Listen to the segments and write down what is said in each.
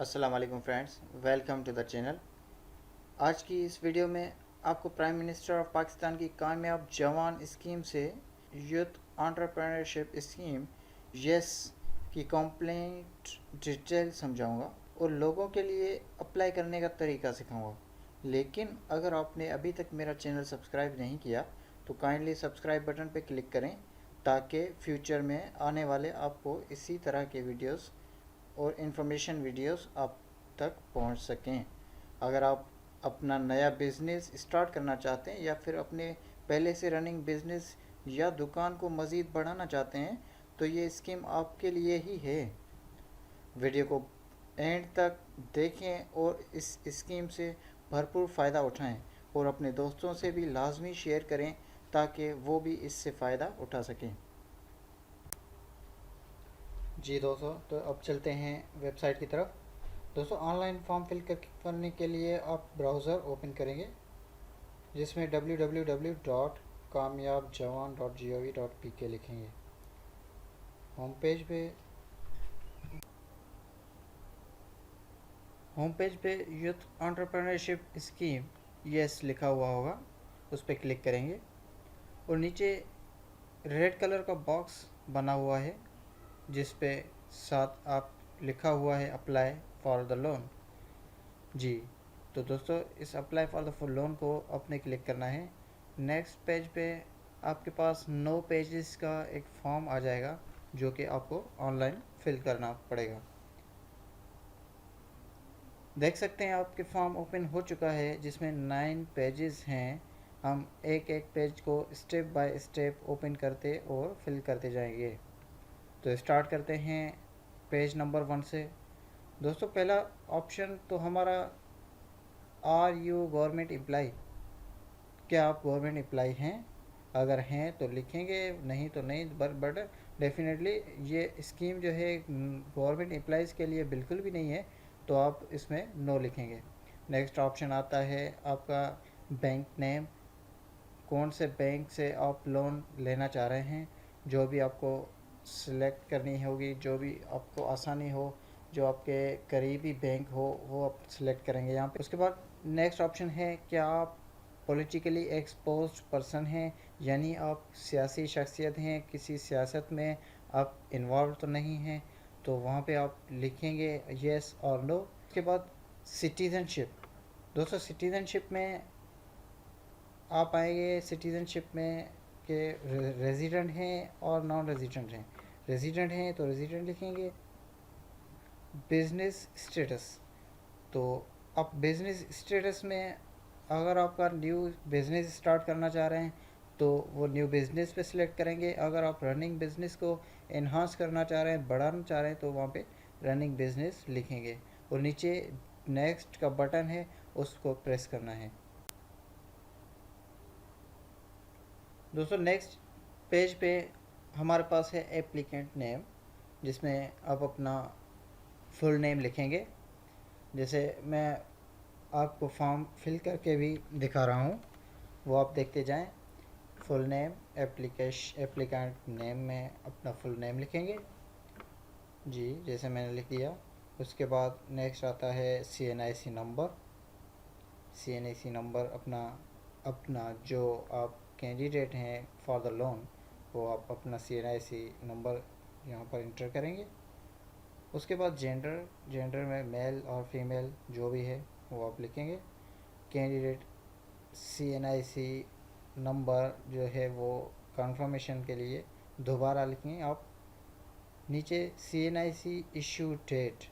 अस्सलाम वालेकुम friends, welcome to the channel. आज की इस वीडियो में आपको प्राइम मिनिस्टर ऑफ पाकिस्तान की कामयाब जवान स्कीम से यूथ एंटरप्रेन्योरशिप स्कीम यस की कंप्लीट डिटेल समझाऊंगा और लोगों के लिए अप्लाई करने का तरीका सिखाऊंगा। लेकिन अगर आपने अभी तक मेरा चैनल सब्सक्राइब नहीं किया तो काइंडली सब्सक्राइब बटन पर क्लिक करें ताकि फ्यूचर में आने वाले आपको इसी तरह के वीडियोस और इन्फॉर्मेशन वीडियोस आप तक पहुंच सकें। अगर आप अपना नया बिज़नेस स्टार्ट करना चाहते हैं या फिर अपने पहले से रनिंग बिज़नेस या दुकान को मज़ीद बढ़ाना चाहते हैं तो ये स्कीम आपके लिए ही है। वीडियो को एंड तक देखें और इस स्कीम से भरपूर फ़ायदा उठाएं और अपने दोस्तों से भी लाजमी शेयर करें ताकि वो भी इससे फ़ायदा उठा सकें। जी दोस्तों, तो अब चलते हैं वेबसाइट की तरफ। दोस्तों, ऑनलाइन फॉर्म फिल करने के लिए आप ब्राउज़र ओपन करेंगे जिसमें www.kamyabjawan.gov.pk लिखेंगे। होम पेज पे यूथ एंटरप्रेन्योरशिप स्कीम यस लिखा हुआ होगा, उस पर क्लिक करेंगे और नीचे रेड कलर का बॉक्स बना हुआ है जिस पे साथ आप लिखा हुआ है अप्लाई फॉर द लोन। जी, तो दोस्तों इस apply for the full loan को अपने क्लिक करना है। नेक्स्ट पेज पे आपके पास 9 पेजेस का एक फॉर्म आ जाएगा जो कि आपको ऑनलाइन फिल करना पड़ेगा। देख सकते हैं आपके फॉर्म ओपन हो चुका है जिसमें 9 पेजेस हैं। हम एक एक पेज को स्टेप बाय स्टेप ओपन करते और फिल करते जाएंगे। तो स्टार्ट करते हैं पेज नंबर 1 से। दोस्तों, पहला ऑप्शन तो हमारा आर यू गवर्नमेंट एम्प्लॉय, क्या आप गवर्नमेंट एम्प्लॉय हैं? अगर हैं तो लिखेंगे, नहीं तो नहीं। बट डेफिनेटली ये स्कीम जो है गवर्नमेंट एम्प्लॉयज़ के लिए बिल्कुल भी नहीं है, तो आप इसमें नो लिखेंगे। नेक्स्ट ऑप्शन आता है आपका बैंक नेम, कौन से बैंक से आप लोन लेना चाह रहे हैं, जो भी आपको सिलेक्ट करनी होगी, जो भी आपको आसानी हो, जो आपके करीबी बैंक हो वो आप सिलेक्ट करेंगे यहाँ पे। उसके बाद नेक्स्ट ऑप्शन है क्या आप पॉलिटिकली एक्सपोज्ड पर्सन हैं, यानी आप सियासी शख्सियत हैं, किसी सियासत में आप इन्वॉल्व तो नहीं हैं, तो वहाँ पे आप लिखेंगे येस और नो। उसके बाद सिटीज़नशिप। दोस्तों, सिटीज़नशिप में आप आएंगे सिटीज़नशिप में के रेजिडेंट हैं और नॉन रेजिडेंट हैं। रेजिडेंट हैं तो रेजिडेंट लिखेंगे। बिजनेस स्टेटस, तो आप बिजनेस स्टेटस में अगर आपका न्यू बिज़नेस स्टार्ट करना चाह रहे हैं तो वो न्यू बिज़नेस पे सिलेक्ट करेंगे। अगर आप रनिंग बिज़नेस को इन्हांस करना चाह रहे हैं, बढ़ाना चाह रहे हैं, तो वहाँ पे रनिंग बिज़नेस लिखेंगे और नीचे नेक्स्ट का बटन है उसको प्रेस करना है। दोस्तों, नेक्स्ट पेज पे हमारे पास है एप्लीकेंट नेम, जिसमें आप अपना फुल नेम लिखेंगे। जैसे मैं आपको फॉर्म फिल करके भी दिखा रहा हूँ, वो आप देखते जाएं। फुल नेम, एप्लीकेंट नेम में अपना फुल नेम लिखेंगे जी, जैसे मैंने लिख दिया। उसके बाद नेक्स्ट आता है CNIC नंबर। CNIC नंबर अपना अपना जो आप कैंडिडेट हैं फॉर द लोन, वो आप अपना CNIC नंबर यहाँ पर इंटर करेंगे। उसके बाद जेंडर में मेल और फीमेल जो भी है वो आप लिखेंगे। कैंडिडेट CNIC नंबर जो है वो कंफर्मेशन के लिए दोबारा लिखें आप। नीचे CNIC इशू डेट।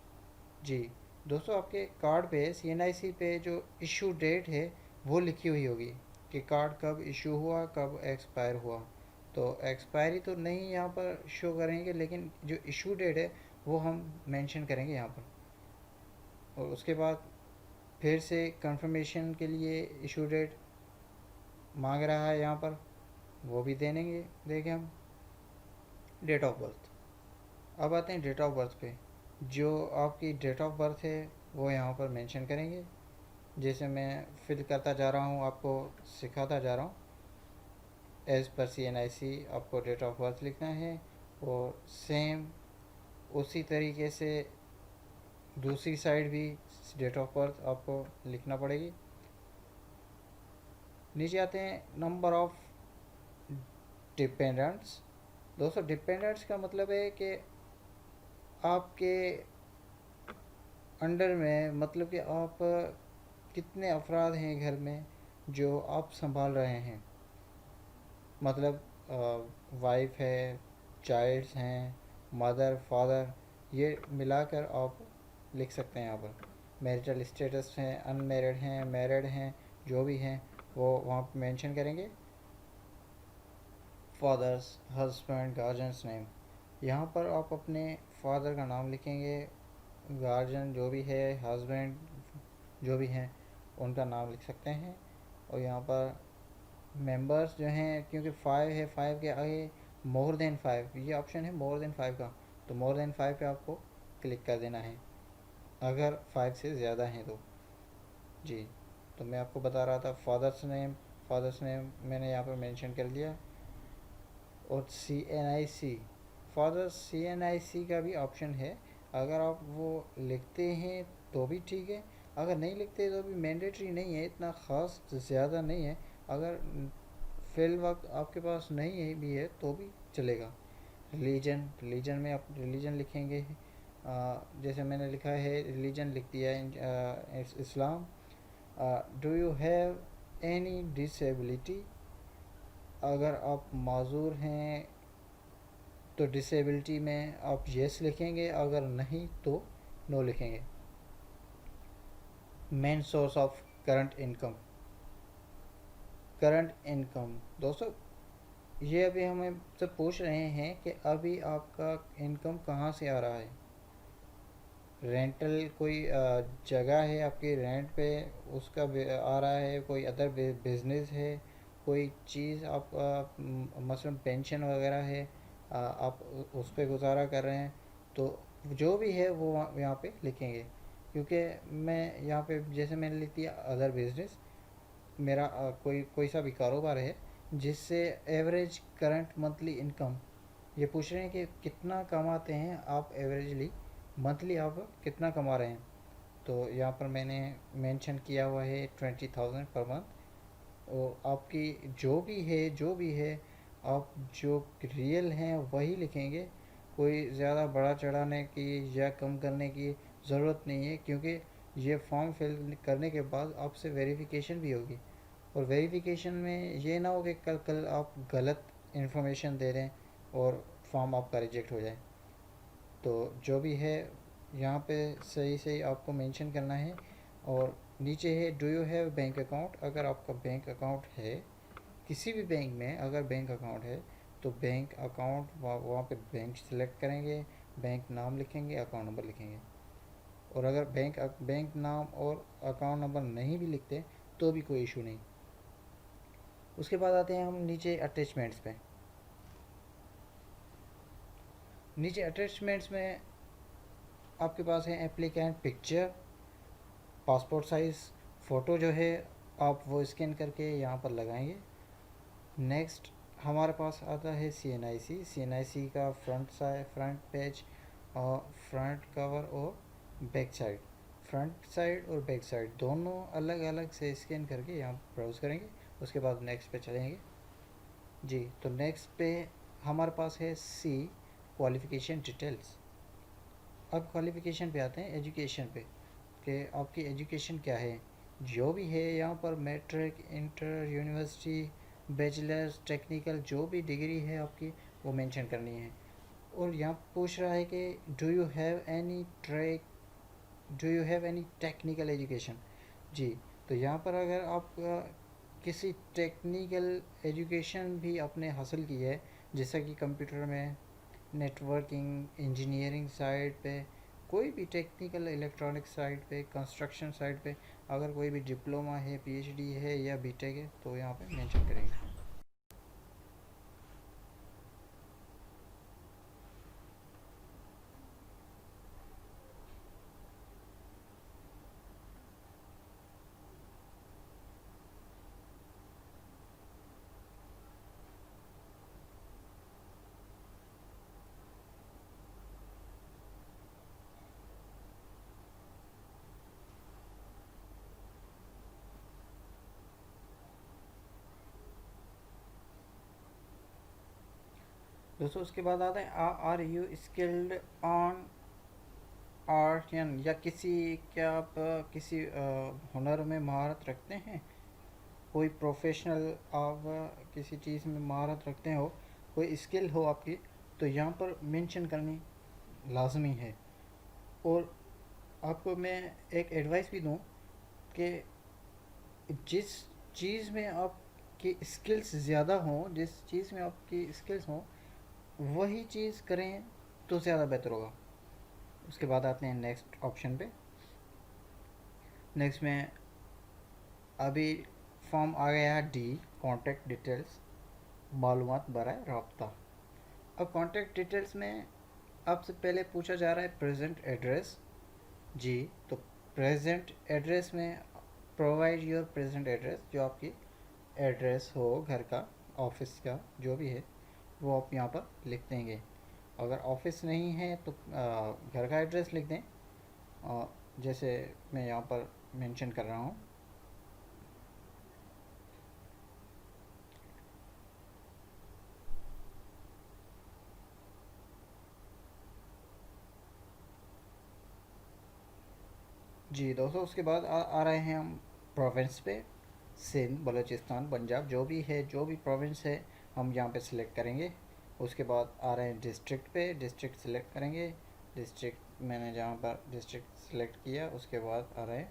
जी दोस्तों, आपके कार्ड पे CNIC पे जो इशू डेट है वो लिखी हुई होगी कि कार्ड कब इशू हुआ, कब एक्सपायर हुआ। तो एक्सपायरी तो नहीं यहाँ पर शो करेंगे, लेकिन जो इशू डेट है वो हम मेंशन करेंगे यहाँ पर। और उसके बाद फिर से कंफर्मेशन के लिए इशू डेट मांग रहा है यहाँ पर, वो भी दे देंगे। देखें हम डेट ऑफ बर्थ। अब आते हैं डेट ऑफ बर्थ पे। जो आपकी डेट ऑफ बर्थ है वो यहाँ पर मेंशन करेंगे। जैसे मैं फिल करता जा रहा हूँ, आपको सिखाता जा रहा हूँ। एज़ पर CNIC आपको डेट ऑफ बर्थ लिखना है और सेम उसी तरीके से दूसरी साइड भी डेट ऑफ बर्थ आपको लिखना पड़ेगी। नीचे आते हैं नंबर ऑफ डिपेंडेंट्स। दोस्तों डिपेंडेंट्स का मतलब है कि आपके अंडर में, मतलब कि आप कितने अफराद हैं घर में जो आप संभाल रहे हैं। मतलब वाइफ है, चाइल्ड्स हैं, मदर, फादर, ये मिलाकर आप लिख सकते हैं यहाँ पर। मैरिटल स्टेटस हैं, अनमेरिड हैं, मैरिड हैं, जो भी हैं वो वहाँ पर मेंशन करेंगे। फादर्स, हस्बैंड, गार्जियंस नेम, यहाँ पर आप अपने फादर का नाम लिखेंगे, गार्जियन जो भी है, हस्बैंड जो भी हैं उनका नाम लिख सकते हैं। और यहाँ पर मेंबर्स जो हैं, क्योंकि 5 है, 5 के आगे मोर देन 5, ये ऑप्शन है मोर देन 5 का, तो मोर देन 5 पे आपको क्लिक कर देना है अगर 5 से ज़्यादा हैं तो। जी, तो मैं आपको बता रहा था फादर्स नेम मैंने यहाँ पर मेंशन कर दिया। और CNIC, फादर CNIC का भी ऑप्शन है, अगर आप वो लिखते हैं तो भी ठीक है, अगर नहीं लिखते तो भी मैंडेटरी नहीं है, इतना ख़ास ज़्यादा नहीं है। अगर फिल वक्त आपके पास नहीं है भी है तो भी चलेगा। रिलीजन में आप रिलीजन लिखेंगे, जैसे मैंने लिखा है रिलीजन लिख दिया है Islam. Do you have any disability, अगर आप माजूर हैं तो डिसेबिलिटी में आप येस लिखेंगे, अगर नहीं तो नो लिखेंगे। Main source of current income, दोस्तों ये अभी हमें से पूछ रहे हैं कि अभी आपका इनकम कहाँ से आ रहा है। रेंटल कोई जगह है आपकी रेंट पे, उसका आ रहा है, कोई अदर बिजनेस है, कोई चीज़ आप मसलन पेंशन वगैरह है, आप उस पर गुजारा कर रहे हैं, तो जो भी है वो यहाँ पे लिखेंगे। क्योंकि मैं यहाँ पे जैसे मैंने लिख दिया अदर बिजनेस, मेरा कोई कोई सा भी कारोबार है जिससे एवरेज करंट मंथली इनकम, ये पूछ रहे हैं कि कितना कमाते हैं आप एवरेजली, मंथली आप कितना कमा रहे हैं। तो यहाँ पर मैंने मेंशन किया हुआ है 20,000 पर मंथ। और आपकी जो भी है आप जो रियल हैं वही लिखेंगे, कोई ज़्यादा बड़ा चढ़ाने की या कम करने की ज़रूरत नहीं है, क्योंकि ये फॉर्म फिल करने के बाद आपसे वेरिफिकेशन भी होगी। और वेरिफिकेशन में ये ना हो कि कल कल आप गलत इन्फॉर्मेशन दे रहे हैं और फॉर्म आपका रिजेक्ट हो जाए। तो जो भी है यहाँ पे सही सही आपको मेंशन करना है। और नीचे है do you have bank account, अगर आपका बैंक अकाउंट है किसी भी बैंक में, अगर बैंक अकाउंट है तो बैंक अकाउंट वहाँ पे बैंक सेलेक्ट करेंगे, बैंक नाम लिखेंगे, अकाउंट नंबर लिखेंगे। और अगर बैंक नाम और अकाउंट नंबर नहीं भी लिखते तो भी कोई इशू नहीं। उसके बाद आते हैं हम नीचे अटैचमेंट्स पे। नीचे अटैचमेंट्स में आपके पास है applicant picture, passport size photo जो है आप वो स्कैन करके यहाँ पर लगाएंगे। नेक्स्ट हमारे पास आता है CNIC का फ्रंट पेज और फ्रंट कवर और बैक साइड। फ्रंट साइड और बैक साइड दोनों अलग अलग से स्कैन करके यहाँ ब्राउज़ करेंगे। उसके बाद नेक्स्ट पे चलेंगे। जी, तो नेक्स्ट पे हमारे पास है क्वालिफ़िकेशन डिटेल्स। अब क्वालिफ़िकेशन पे आते हैं, एजुकेशन पे, कि आपकी एजुकेशन क्या है। जो भी है यहाँ पर matric, inter, university, bachelors, technical, जो भी डिग्री है आपकी वो मेंशन करनी है। और यहाँ पूछ रहा है कि do you have any technical education. जी, तो यहाँ पर अगर आप किसी टेक्निकल एजुकेशन भी आपने हासिल की है, जैसा कि कंप्यूटर में, नेटवर्किंग, इंजीनियरिंग साइड पे, कोई भी टेक्निकल इलेक्ट्रॉनिक साइड पे, कंस्ट्रक्शन साइड पे अगर कोई भी डिप्लोमा है, PhD है या बीटेक है तो यहाँ पे मेंशन करेंगे। दोस्तों उसके बाद आता है are you skilled on art या किसी, क्या आप किसी हुनर में महारत रखते हैं? कोई प्रोफेशनल आप किसी चीज़ में महारत रखते हो, कोई स्किल हो आपकी, तो यहाँ पर मेंशन करनी लाजमी है। और आपको मैं एक एडवाइस भी दूँ कि जिस चीज़ में आपकी स्किल्स ज़्यादा हों, जिस चीज़ में आपकी स्किल्स हों, वही चीज़ करें तो ज़्यादा बेहतर होगा। उसके बाद आते हैं नेक्स्ट ऑप्शन पे। नेक्स्ट में अभी फॉर्म आ गया है डी, कॉन्टैक्ट डिटेल्स, मालूमात बराए रब्ता। अब कॉन्टैक्ट डिटेल्स में आपसे पहले पूछा जा रहा है प्रेजेंट एड्रेस। जी, तो प्रेजेंट एड्रेस में प्रोवाइड योर प्रेजेंट एड्रेस, जो आपकी एड्रेस हो घर का, ऑफिस का, जो भी है वो आप यहाँ पर लिख देंगे। अगर ऑफिस नहीं है तो घर का एड्रेस लिख दें, जैसे मैं यहाँ पर मेंशन कर रहा हूँ। जी दोस्तों, उसके बाद आ रहे हैं हम प्रोविंस पे। सिंध, बलूचिस्तान, पंजाब, जो भी है, जो भी प्रोविंस है हम यहाँ पे सिलेक्ट करेंगे। उसके बाद आ रहे हैं डिस्ट्रिक्ट पे, डिस्ट्रिक्ट सिलेक्ट करेंगे। डिस्ट्रिक्ट मैंने जहाँ पर डिस्ट्रिक्ट सिलेक्ट किया, उसके बाद आ रहे हैं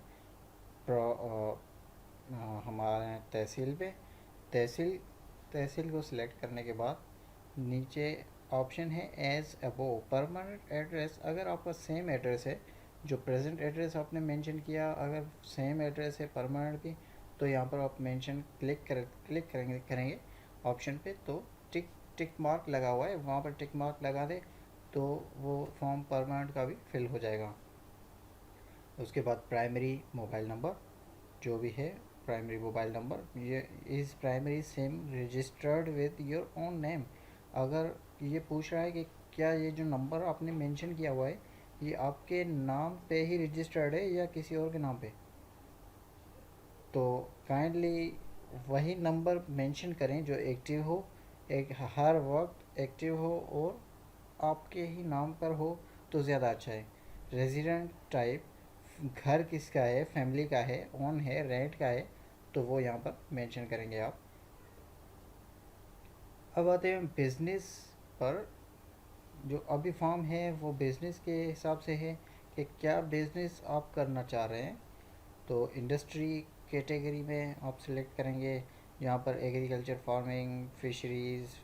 हम आ रहे हैं तहसील पे। तहसील, तहसील को सिलेक्ट करने के बाद नीचे ऑप्शन है एज अबो, परमानेंट एड्रेस। अगर आपका सेम एड्रेस है, जो प्रेजेंट एड्रेस आपने मेंशन किया, अगर सेम एड्रेस है परमानेंट भी, तो यहाँ पर आप मेंशन क्लिक करेंगे ऑप्शन पे, तो टिक टिक मार्क लगा हुआ है, वहाँ पर टिक मार्क लगा दे तो वो फॉर्म परमानेंट का भी फिल हो जाएगा। उसके बाद प्राइमरी मोबाइल नंबर, जो भी है प्राइमरी मोबाइल नंबर, ये is primary SIM registered with your own name. अगर ये पूछ रहा है कि क्या ये जो नंबर आपने मेंशन किया हुआ है ये आपके नाम पे ही रजिस्टर्ड है या किसी और के नाम पे, तो काइंडली वही नंबर मेंशन करें जो एक्टिव हो, एक हर वक्त एक्टिव हो और आपके ही नाम पर हो तो ज़्यादा अच्छा है। रेजिडेंट टाइप, घर किसका है, फैमिली का है, ओन है, रेंट का है, तो वो यहाँ पर मेंशन करेंगे आप। अब आते हैं बिज़नेस पर। जो अभी फॉर्म है वो बिज़नेस के हिसाब से है कि क्या बिज़नेस आप करना चाह रहे हैं। तो इंडस्ट्री कैटेगरी में आप सिलेक्ट करेंगे, यहाँ पर agriculture, farming, fisheries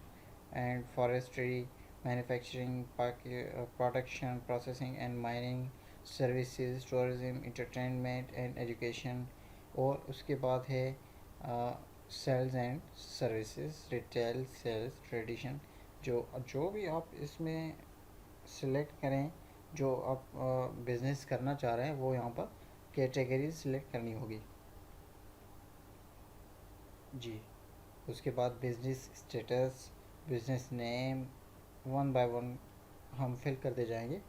and forestry, manufacturing, production, processing and mining, services, tourism, entertainment and education. और उसके बाद है sales and services, retail, sales, tradition. जो जो भी आप इसमें सिलेक्ट करें, जो आप बिज़नेस करना चाह रहे हैं, वो यहाँ पर कैटेगरी सिलेक्ट करनी होगी। जी, उसके बाद business status, business name, one by one हम फिल करते जाएंगे।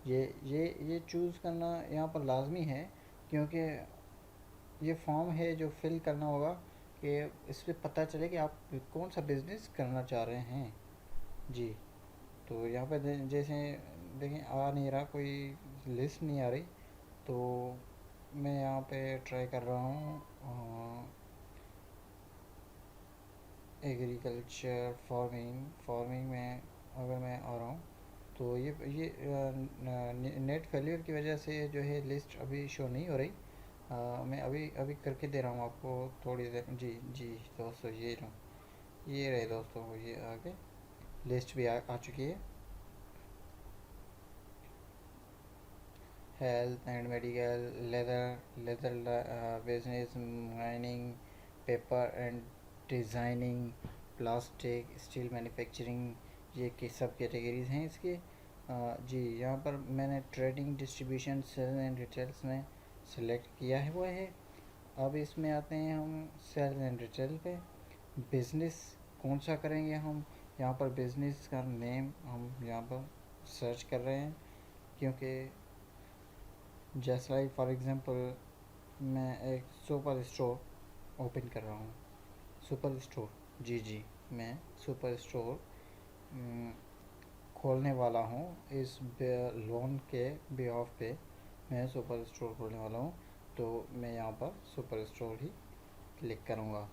ये चूज़ करना यहाँ पर लाजमी है, क्योंकि ये फॉर्म है जो फिल करना होगा कि इस पर पता चले कि आप कौन सा बिज़नेस करना चाह रहे हैं। जी, तो यहाँ पर जैसे देखें आ नहीं रहा, कोई लिस्ट नहीं आ रही, तो मैं यहाँ पे ट्राई कर रहा हूँ एग्रीकल्चर, फार्मिंग। फार्मिंग में अगर मैं आ रहा हूँ तो ये नेट फेलियर की वजह से जो है लिस्ट अभी शो नहीं हो रही। मैं अभी अभी करके दे रहा हूँ आपको थोड़ी देर। जी जी दोस्तों, ये लो, ये रहे दोस्तों, ये आगे लिस्ट भी आ चुकी है। Health and medical, leather business, mining, paper and designing, plastic, steel manufacturing, ये कि सब कैटेगरीज हैं इसके। जी, यहाँ पर मैंने trading, distribution, sale and retails में सेलेक्ट किया है वो है। अब इसमें आते हैं हम सेल एंड रिटेल पे। बिज़नेस कौन सा करेंगे हम, यहाँ पर बिज़नेस का नेम हम यहाँ पर सर्च कर रहे हैं, क्योंकि जैसा लाइक फॉर एग्ज़ाम्पल मैं एक सुपर स्टोर ओपन कर रहा हूँ। सुपर स्टोर, जी जी, मैं सुपर स्टोर खोलने वाला हूँ, इस लोन के बिहाफ पे मैं सुपर स्टोर खोलने वाला हूँ, तो मैं यहाँ पर सुपर स्टोर ही क्लिक करूँगा।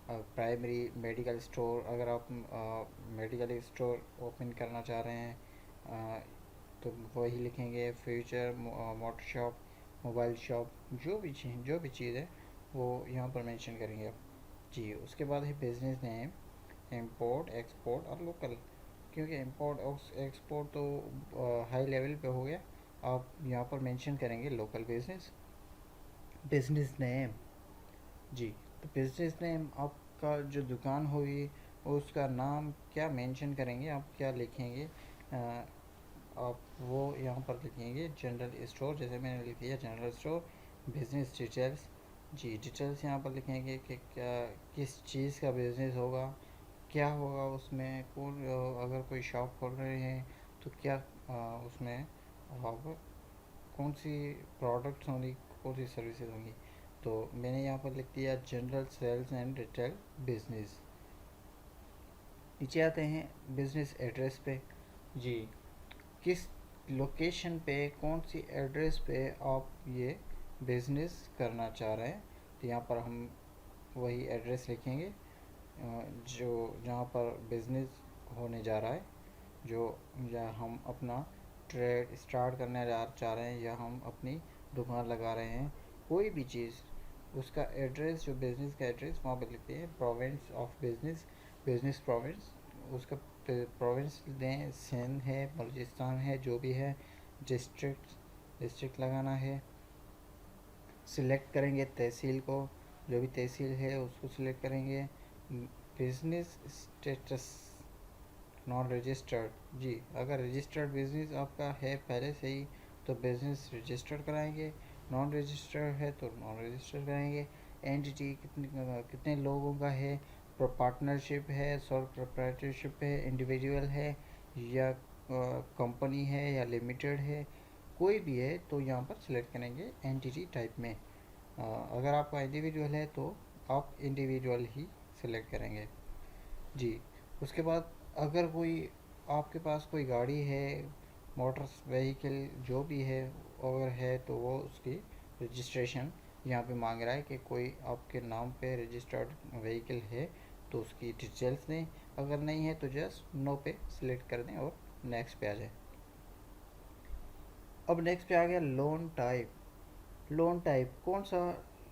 प्राइमरी मेडिकल स्टोर, अगर आप मेडिकल स्टोर ओपन करना चाह रहे हैं तो वही लिखेंगे। Future motor shop, mobile shop, जो भी चीज़ है वो यहाँ पर मेंशन करेंगे आप जी। उसके बाद है बिजनेस नेम, इंपोर्ट एक्सपोर्ट और लोकल। क्योंकि इंपोर्ट और एक्सपोर्ट तो हाई लेवल पे हो गया, आप यहाँ पर मेंशन करेंगे लोकल बिजनेस। बिजनेस नेम जी, तो बिजनेस नेम आपका जो दुकान होगी उसका नाम क्या मेंशन करेंगे, आप क्या लिखेंगे, आप वो यहाँ पर लिखेंगे जनरल स्टोर, जैसे मैंने लिख दिया जनरल स्टोर। बिजनेस डिटेल्स जी, डिटेल्स यहाँ पर लिखेंगे कि क्या किस चीज़ का बिज़नेस होगा, क्या होगा उसमें, कौन अगर कोई शॉप खोल रहे हैं तो क्या उसमें आप कौन सी प्रोडक्ट्स होंगी, कौन सी सर्विसेज होंगी। तो मैंने यहाँ पर लिख दिया general sales and retail business. नीचे आते हैं बिजनेस एड्रेस पे जी, किस लोकेशन पे, कौन सी एड्रेस पे आप ये बिज़नेस करना चाह रहे हैं, तो यहाँ पर हम वही एड्रेस लिखेंगे जो जहाँ पर बिज़नेस होने जा रहा है, जो या हम अपना ट्रेड स्टार्ट करने चाह रहे हैं, या हम अपनी दुकान लगा रहे हैं, कोई भी चीज़ उसका एड्रेस, जो बिज़नेस का एड्रेस वहाँ पर लिखते हैं। Province of business, business province, उसका प्रोविंस दें, सिंध है, बलूचिस्तान है, जो भी है। डिस्ट्रिक्ट, डिस्ट्रिक्ट लगाना है। सिलेक्ट करेंगे तहसील को, जो भी तहसील है उसको सिलेक्ट करेंगे। बिजनेस स्टेटस नॉन रजिस्टर्ड जी, अगर रजिस्टर्ड बिजनेस आपका है पहले से ही तो बिजनेस रजिस्टर्ड कराएंगे, नॉन रजिस्टर्ड है तो नॉन रजिस्टर्ड कराएंगे। एंटिटी कितने लोगों का है, पार्टनरशिप है, सोल प्रोप्राइटरशिप है, इंडिविजुअल है, या कंपनी है, या लिमिटेड है, कोई भी है तो यहाँ पर सिलेक्ट करेंगे एंटिटी टाइप में। अगर आपका इंडिविजुअल है तो आप इंडिविजुअल ही सिलेक्ट करेंगे जी। उसके बाद अगर कोई आपके पास कोई गाड़ी है, मोटर व्हीकल जो भी है, अगर है तो वो उसकी रजिस्ट्रेशन यहाँ पे मांग रहा है कि कोई आपके नाम पे रजिस्टर्ड व्हीकल है तो उसकी डिटेल्स दें। अगर नहीं है तो जस्ट नो पे सिलेक्ट कर दें और नेक्स्ट पे आ जाए। अब नेक्स्ट पे आ गया लोन टाइप। लोन टाइप कौन सा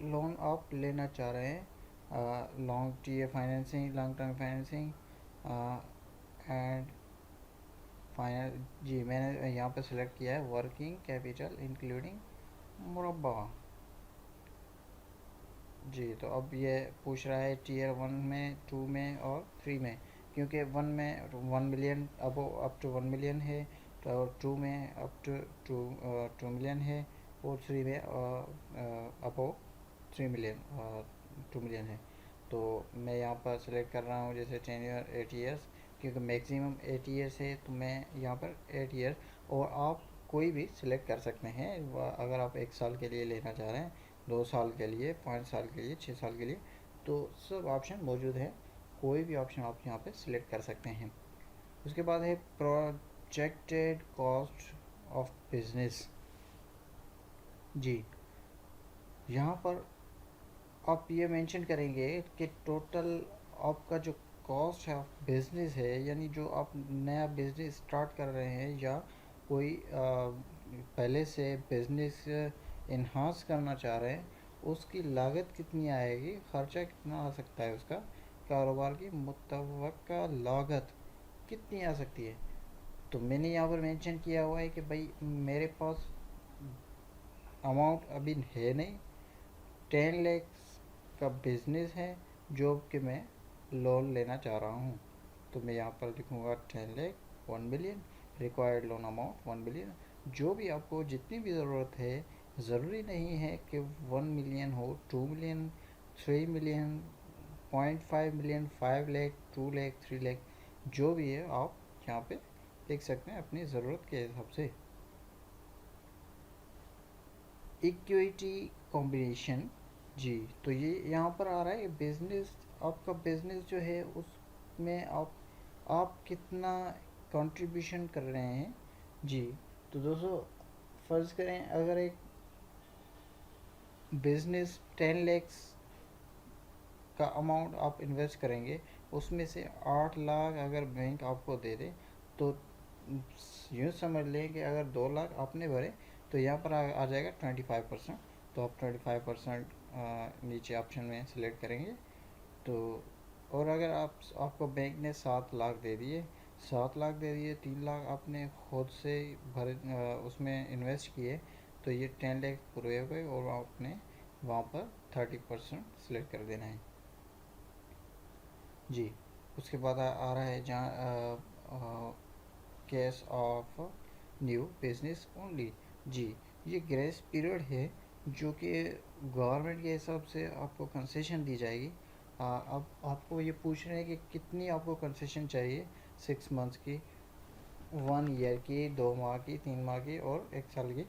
लोन आप लेना चाह रहे हैं, long tier financing, long term financing and final जी। मैंने यहाँ पे सिलेक्ट किया है वर्किंग कैपिटल इंक्लूडिंग मुरब्बा जी। तो अब ये पूछ रहा है टीयर 1 में, 2 में और 3 में। क्योंकि 1 में 1 मिलियन अप टू 1 मिलियन है, तो 2 में अप टू 2 मिलियन है, और 3 में अबो 3 मिलियन 2 मिलियन है। तो मैं यहाँ पर सेलेक्ट कर रहा हूँ जैसे 10 ईयर 8 ईयर्स, क्योंकि मैक्सिमम 8 ईयर्स है तो मैं यहाँ पर 8 ईयर। और आप कोई भी सिलेक्ट कर सकते हैं, अगर आप 1 साल के लिए लेना चाह रहे हैं, 2 साल के लिए, 5 साल के लिए, 6 साल के लिए, तो सब ऑप्शन मौजूद है। कोई भी ऑप्शन आप यहाँ पे सिलेक्ट कर सकते हैं। उसके बाद है प्रोजेक्टेड कॉस्ट ऑफ बिजनेस जी। यहाँ पर आप ये मेंशन करेंगे कि टोटल आपका जो कॉस्ट है ऑफ बिजनेस है, यानी जो आप नया बिजनेस स्टार्ट कर रहे हैं, या कोई पहले से बिजनेस इन्हांस करना चाह रहे हैं, उसकी लागत कितनी आएगी, खर्चा कितना आ सकता है, उसका कारोबार की मुतवक्का लागत कितनी आ सकती है। तो मैंने यहाँ पर मेंशन किया हुआ है कि भाई मेरे पास अमाउंट अभी है नहीं, 10 लाख का बिजनेस है जो कि मैं लोन लेना चाह रहा हूँ। तो मैं यहाँ पर लिखूँगा 10 lakh 1 million, required loan amount 1 million. जो भी आपको जितनी भी ज़रूरत है, ज़रूरी नहीं है कि 1 मिलियन हो, 2 million, 3 million, 0.5 million, 5 lakh, 2 lakh, 3 lakh, जो भी है आप यहाँ पे लिख सकते हैं अपनी ज़रूरत के हिसाब से। इक्विटी कॉम्बिनेशन जी, तो ये यहाँ पर आ रहा है बिजनेस, आपका बिजनेस जो है उसमें आप कितना कंट्रीब्यूशन कर रहे हैं। जी, तो दोस्तों फ़र्ज़ करें अगर एक बिज़नेस 10 लाख का अमाउंट आप इन्वेस्ट करेंगे, उसमें से 8 लाख अगर बैंक आपको दे दे, तो यूँ समझ लें कि अगर 2 लाख आपने भरे तो यहाँ पर आ जाएगा 25%। तो आप 25% नीचे ऑप्शन में सिलेक्ट करेंगे। तो और अगर आपको बैंक ने 7 लाख दे दिए, 7 लाख दे दिए, 3 लाख आपने खुद से भरे उसमें इन्वेस्ट किए, तो ये 10 लाख पूरे हो गए और आपने वहाँ पर 30% सिलेक्ट कर देना है। जी, उसके बाद आ रहा है जहाँ case of new business only. जी, ये ग्रेस पीरियड है जो कि गवर्नमेंट के हिसाब से आपको कंसेशन दी जाएगी। अब आपको ये पूछ रहे हैं कि कितनी आपको कंसेशन चाहिए, 6 मंथ्स की, 1 ईयर की, 2 माह की, 3 माह की और 1 साल की,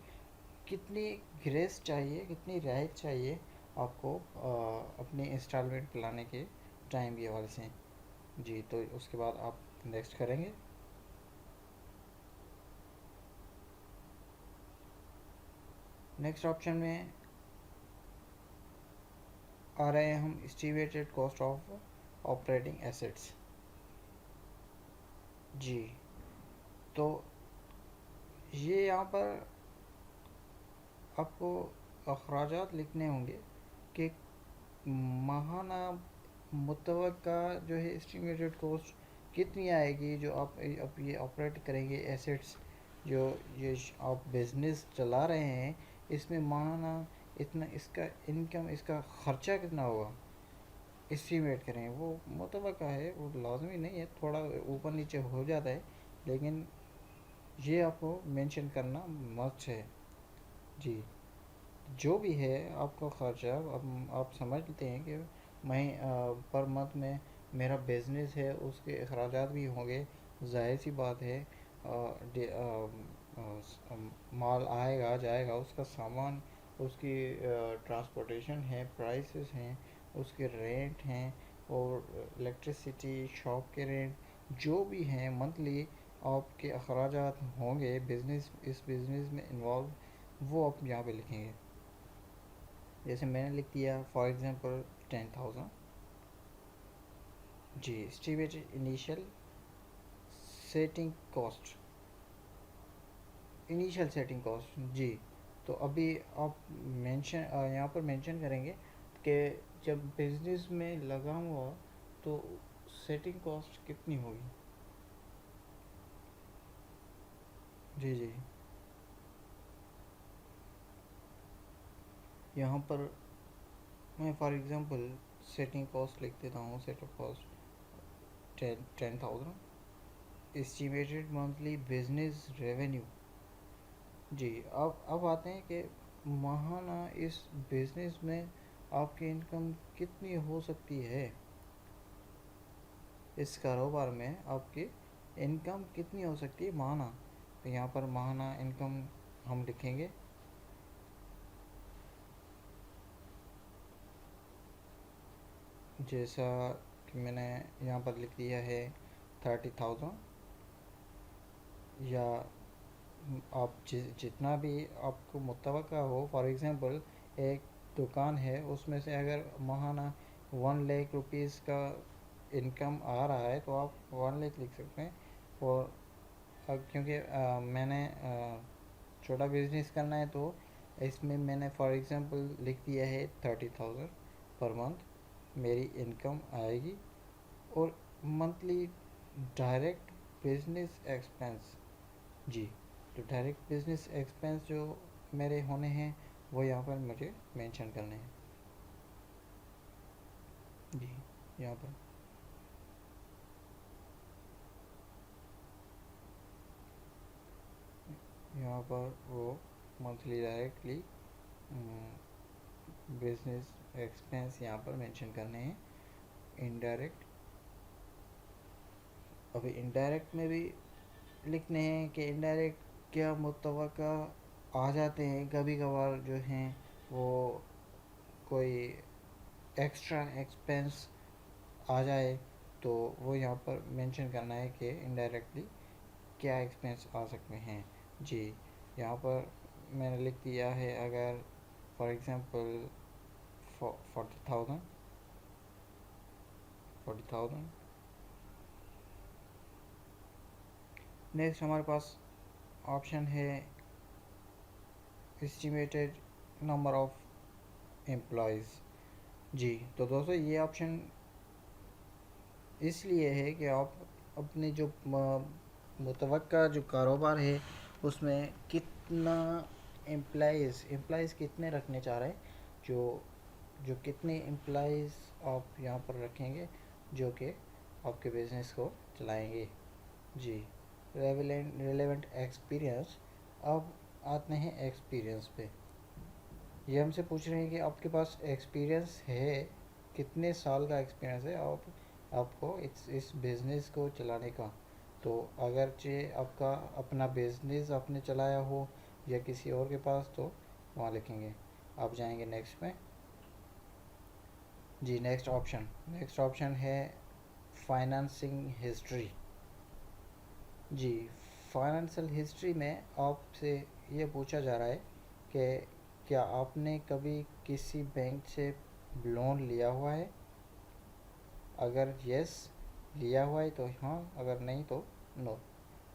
कितनी ग्रेस चाहिए, कितनी रियायत चाहिए आपको अपनी इंस्टॉलमेंट पिलाने के टाइम के हवाले से। जी, तो उसके बाद आप नेक्स्ट करेंगे। नेक्स्ट ऑप्शन में आ रहे हैं हम estimated cost of operating assets. जी, तो ये यहाँ पर आपको अखराजात लिखने होंगे कि माहाना मुतवक्का जो है एस्टिमेटेड कॉस्ट कितनी आएगी जो आप ये ऑपरेट करेंगे एसेट्स, जो ये आप बिज़नेस चला रहे हैं, इसमें माहाना इतना इसका इनकम, इसका ख़र्चा कितना होगा, एस्टीमेट करें। वो मुतवक्का है, वो लाजमी नहीं है, थोड़ा ऊपर नीचे हो जाता है, लेकिन ये आपको मेंशन करना मस्ट है। जी, जो भी है आपका ख़र्चा, अब आप समझते हैं कि मैं पर मंथ में मेरा बिज़नेस है, उसके अखराजात भी होंगे, जाहिर सी बात है। माल आएगा जाएगा, उसका सामान, उसकी ट्रांसपोर्टेशन है, प्राइसेस हैं, उसके रेंट हैं, और इलेक्ट्रिसिटी, शॉप के रेंट, जो भी हैं मंथली आपके अखराजात होंगे बिज़नेस, इस बिज़नेस में इन्वॉल्व, वो आप यहाँ पे लिखेंगे। जैसे मैंने लिख दिया फॉर एग्ज़ाम्पल 10,000। जी, estimated initial setting cost, initial setting cost. जी, तो अभी आप मेंशन यहाँ पर मेंशन करेंगे कि जब बिज़नेस में लगा हुआ तो सेटिंग कॉस्ट कितनी होगी। जी जी, यहाँ पर मैं फॉर एग्ज़ाम्पल सेटिंग कॉस्ट लिख देता हूँ। Setup cost 10,000। Estimated monthly business revenue. जी, अब आते हैं कि माहाना इस बिज़नेस में आपकी इनकम कितनी हो सकती है, इस कारोबार में आपकी इनकम कितनी हो सकती है माहाना। तो यहाँ पर माहाना इनकम हम लिखेंगे। जैसा कि मैंने यहाँ पर लिख दिया है 30,000, या आप जितना भी आपको मुतवक्का हो। फॉर एग्ज़ाम्पल एक दुकान है, उसमें से अगर माहाना 1 लाख रुपीज़ का इनकम आ रहा है तो आप 1 लाख लिख सकते हैं। और क्योंकि मैंने छोटा बिजनेस करना है, तो इसमें मैंने फॉर एग्ज़ाम्पल लिख दिया है 30,000 पर मंथ मेरी इनकम आएगी। और मंथली डायरेक्ट बिजनेस एक्सपेंस। जी, तो डायरेक्ट बिजनेस एक्सपेंस जो मेरे होने हैं वो यहाँ पर मुझे मेंशन करने हैं। जी, यहाँ पर वो मंथली डायरेक्टली बिजनेस एक्सपेंस यहाँ पर मेंशन करने हैं। इनडायरेक्ट, अभी इनडायरेक्ट में भी लिखने हैं कि इनडायरेक्ट क्या मुतवक्का आ जाते हैं कभी कभार जो हैं, वो कोई एक्स्ट्रा एक्सपेंस आ जाए, तो वो यहाँ पर मेंशन करना है कि इनडायरेक्टली क्या एक्सपेंस आ सकते हैं। जी, यहाँ पर मैंने लिख दिया है, अगर फॉर एग्ज़ाम्पल 40,000, 40,000। नेक्स्ट हमारे पास ऑप्शन है एस्टिमेटेड नंबर ऑफ एम्प्लॉयज़। जी, तो दोस्तों ये ऑप्शन इसलिए है कि आप अपने जो मुतवक्का जो कारोबार है उसमें कितना एम्प्लॉयज़ कितने रखने चाह रहे हैं, जो जो कितने एम्प्लॉयज़ आप यहाँ पर रखेंगे जो कि आपके बिज़नेस को चलाएंगे। जी, रेलेवेंट एक्सपीरियंस। अब आते हैं एक्सपीरियंस पे। ये हमसे पूछ रहे हैं कि आपके पास एक्सपीरियंस है, कितने साल का एक्सपीरियंस है आपको इस बिज़नेस को चलाने का। तो अगरचे आपका अपना बिज़नेस आपने चलाया हो या किसी और के पास, तो वहाँ लिखेंगे। आप जाएंगे नेक्स्ट में। जी, नेक्स्ट ऑप्शन है फाइनेंसिंग हिस्ट्री। जी, फाइनेंशियल हिस्ट्री में आपसे ये पूछा जा रहा है कि क्या आपने कभी किसी बैंक से लोन लिया हुआ है। अगर यस लिया हुआ है तो हाँ, अगर नहीं तो नो।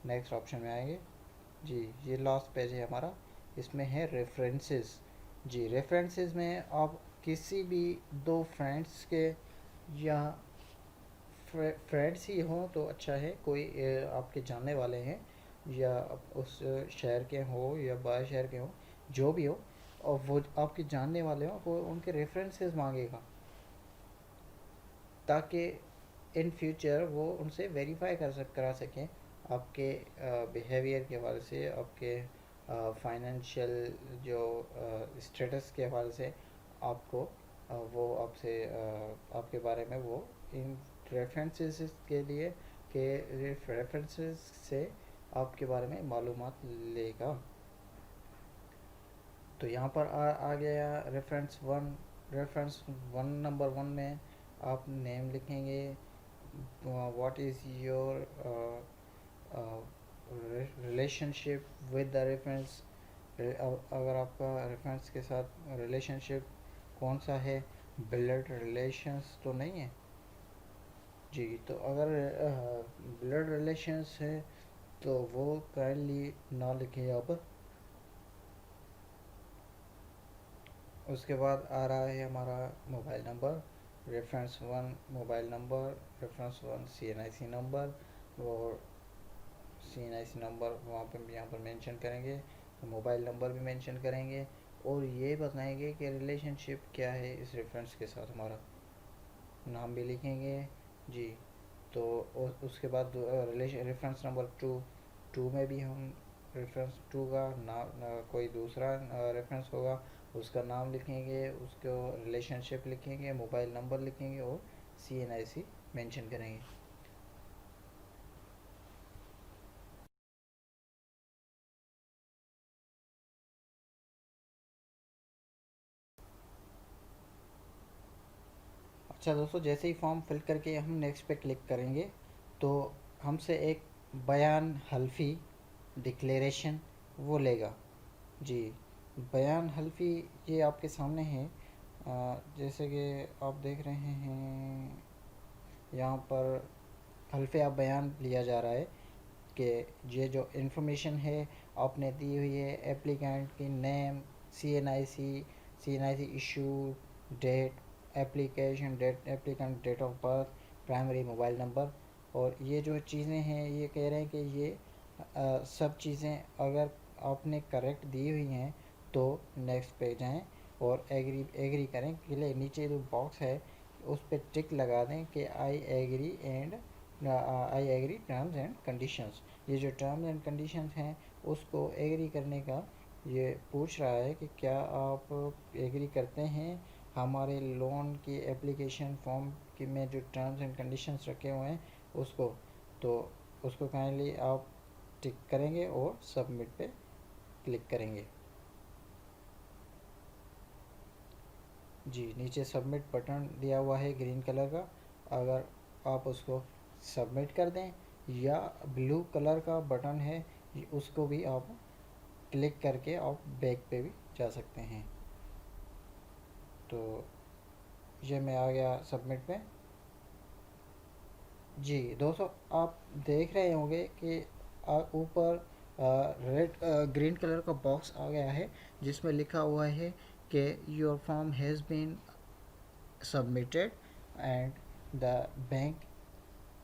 नेक्स्ट ऑप्शन में आएंगे। जी, ये लास्ट पेज है हमारा, इसमें है रेफरेंसेस। जी, रेफरेंसेस में आप किसी भी दो फ्रेंड्स के या फ्रेंड्स ही हों तो अच्छा है, कोई आपके जानने वाले हैं या उस शहर के हो या बाहर शहर के हो, जो भी हो, और वो आपके जानने वाले हो, वो उनके रेफरेंसेस मांगेगा ताकि इन फ्यूचर वो उनसे वेरीफाई करा सकें आपके बिहेवियर के हवाले से, आपके फाइनेंशियल जो स्टेटस के हवाले से आपको वो आपसे आपके बारे में वो इन रेफरेंसेस के लिए के रेफरेंसेस से आपके बारे में मालूमात लेगा। तो यहाँ पर आ गया रेफरेंस वन। नंबर वन में आप नेम लिखेंगे, what is your relationship with the reference. अगर आपका रेफरेंस के साथ रिलेशनशिप कौन सा है, ब्लड रिलेशंस तो नहीं है। जी, तो अगर ब्लड रिलेशंस है तो वो काइंडली ना लिखें यहाँ पर। उसके बाद आ रहा है हमारा mobile number, reference 1 mobile number, reference 1 CNIC number, और CNIC नंबर वहाँ पर यहाँ पर मेंशन करेंगे, मोबाइल नंबर भी मेंशन करेंगे, और ये बताएंगे कि रिलेशनशिप क्या है इस रेफरेंस के साथ हमारा, नाम भी लिखेंगे। जी, तो उसके बाद रेफरेंस नंबर 2 में भी हम रेफरेंस 2 का नाम, कोई दूसरा रेफरेंस होगा उसका नाम लिखेंगे, उसको रिलेशनशिप लिखेंगे, मोबाइल नंबर लिखेंगे और CNIC मेंशन करेंगे। अच्छा दोस्तों, जैसे ही फॉर्म फिल करके हम नेक्स्ट पे क्लिक करेंगे तो हमसे एक बयान हल्फी डिक्लेरेशन वो लेगा। जी, बयान हल्फी ये आपके सामने है। जैसे कि आप देख रहे हैं यहाँ पर हल्फे आप बयान लिया जा रहा है कि ये जो इन्फॉर्मेशन है आपने दी हुई है, एप्लीकेंट की name, CNIC issue date, application date, applicant date of birth, primary mobile number, और ये जो चीज़ें हैं ये कह रहे हैं कि ये सब चीज़ें अगर आपने करेक्ट दी हुई हैं तो नेक्स्ट पे जाएं और एग्री करें। के लिए नीचे जो बॉक्स है उस पर टिक लगा दें कि I agree terms and conditions. ये जो टर्म्स एंड कंडीशंस हैं उसको एग्री करने का ये पूछ रहा है कि क्या आप एग्री करते हैं हमारे लोन की एप्लीकेशन फॉर्म की में जो टर्म्स एंड कंडीशंस रखे हुए हैं उसको। तो उसको काइंडली आप टिक करेंगे और सबमिट पे क्लिक करेंगे। जी, नीचे सबमिट बटन दिया हुआ है ग्रीन कलर का, अगर आप उसको सबमिट कर दें या ब्लू कलर का बटन है, उसको भी आप क्लिक करके आप बैक पे भी जा सकते हैं। तो ये मैं आ गया सबमिट पे। जी दोस्तों, आप देख रहे होंगे कि ऊपर रेड ग्रीन कलर का बॉक्स आ गया है जिसमें लिखा हुआ है कि your form has been submitted and the bank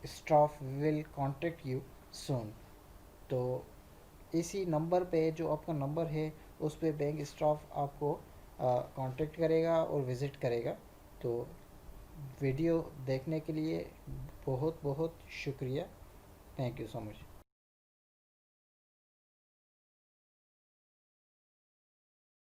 staff will contact you soon. तो इसी नंबर पे, जो आपका नंबर है, उस पे बैंक स्टाफ आपको कांटेक्ट करेगा और विज़िट करेगा। तो वीडियो देखने के लिए बहुत बहुत शुक्रिया। Thank you so much.